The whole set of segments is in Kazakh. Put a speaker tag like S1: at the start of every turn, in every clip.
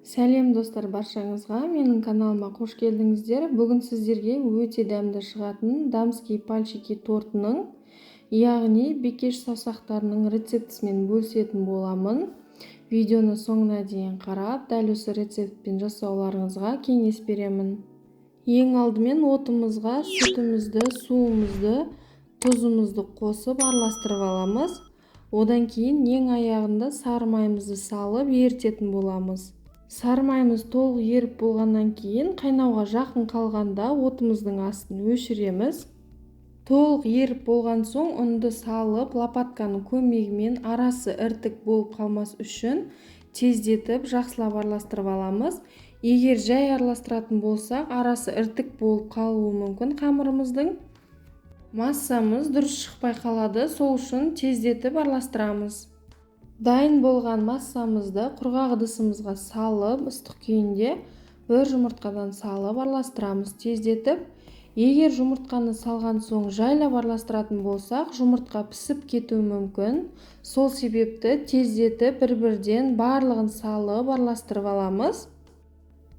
S1: Сәлем достар, баршаңызға менің каналыма қош келдіңіздер. Бүгін сіздерге өте дәмді шығатын дамский пальчики тортының, яғни бикеш саусақтарының рецептісімен бөлісетін боламын. Видеоны соңына дейін қарап, дәл осы рецептпен жасауларыңызға кеңес беремін. Ең алдымен отымызға сүтімізді, суымызды, тұзымызды қосып араластырып аламыз. Одан кейін ең аяғында сары майымызды салып ерітетін боламыз. Сары майымыз толық еріп болғаннан кейін қайнауға жақын қалғанда отымыздың астын өшіреміз. Толық еріп болған соң ұнды салып, лопатканың көмегімен арасы іртік болып қалмас үшін тездетіп, жақсылап араластырып аламыз. Егер жай араластыратын болсақ, арасы іртік болып қалуы мүмкін қамырымыздың. Массамыз дұрыс шықпай қалады, сол үшін тездетіп араластырамыз. Дайын болған массамызды құрғақ ыдысымызға салып, ыстық күйінде бір жұмыртқадан салып араластырамыз тездетіп. Егер жұмыртқаны салған соң жайлап араластыратын болсақ, жұмыртқа пісіп кетуі мүмкін. Сол себепті тездетіп бір-бірден барлығын салып араластырып аламыз.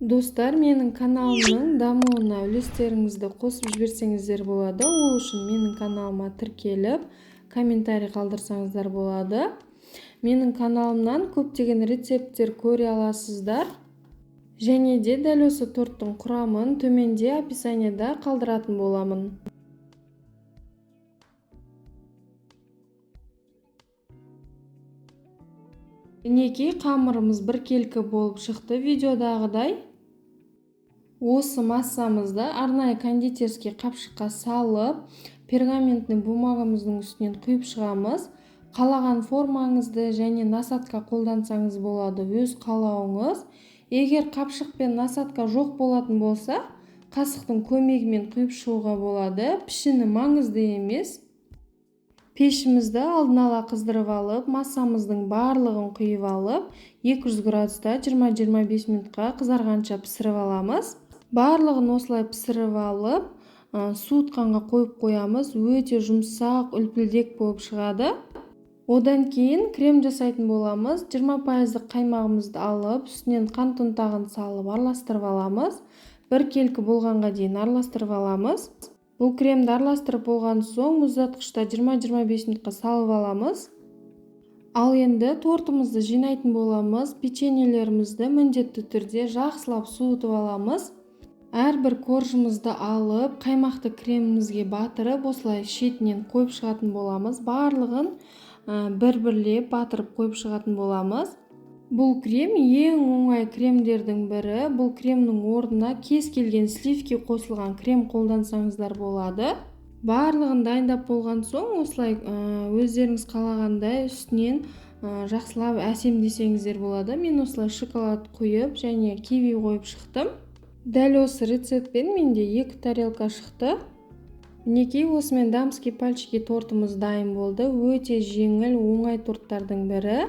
S1: Достар, менің каналымның дамуына үлестеріңізді қосып жіберсеңіздер болады. Ол үшін менің каналыма тіркеліп, комментарий қалдырсаңыздар болады. Менің каналымнан көптеген рецепттер көре аласыздар. Және де дәл осы торттың құрамын төменде описаниеда қалдыратын боламын. Мінекей қамырымыз біркелкі болып шықты видеодағыдай. Осы массамызды арнайы кондитерский қапшыққа салып, пергаментный бумагамыздың үстінен құйып шығамыз. Қалаған формаңызды және насадка қолдансаңыз болады, өз қалауыңыз. Егер қапшық пен насадка жоқ болатын болса, қасықтың көмегімен құйып шығуға болады. Пішіні маңызды емес. Пешімізді алдын ала қыздырып алып, массамыздың барлығын құйып алып, 200 градуста 20-25 минутқа қызарғанша пісіріп аламыз. Барлығын осылай пісіріп алып, суытқанға қойып қоямыз. Өте жұмсақ, үлпілдек болып шығады. Одан кейін крем жасайтын боламыз. 20% қаймағымызды алып, үстінен қант ұнтағын салып араластырып аламыз. Біркелкі болғанға дейін араластырып аламыз. Бұл кремді араластырып болған соң мұздатқышта 20-25 минутқа салып аламыз. Ал енді тортымызды жинайтын боламыз. Печеньелерімізді міндетті түрде жақсылап суытып аламыз. Әрбір коржымызды алып, қаймақты кремімізге батырып, осылай шетінен қойып шығатын боламыз. Барлығын бір-бірлеп батырып қойып шығатын боламыз. Бұл крем ең оңай кремдердің бірі. Бұл кремнің орнына кез келген сливки қосылған крем қолдансаңыздар болады. Барлығын дайындап болған соң, осылай өздеріңіз қалағандай үстінен жақсылап әсемдесеңіздер болады. Мен осылай шоколад құйып және киви қойып шықтым. Дәл осы рецептпен менде 2 тарелка шықты. Мінекей осымен дамский пальчики тортымыз дайын болды. Өте жеңіл, оңай торттардың бірі.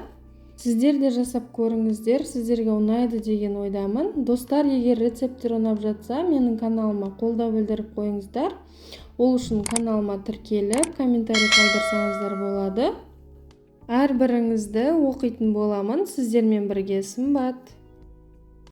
S1: Сіздер де жасап көріңіздер, сіздерге ұнайды деген ойдамын. Достар, егер рецепттер ұнап жатса, менің каналыма қолдау білдіріп қойыңыздар. Ол үшін каналыма тіркеліп, комментарий қалдырсаңыздар болады. Әрбіріңізді оқитын боламын. Сіздермен бірге сымбат.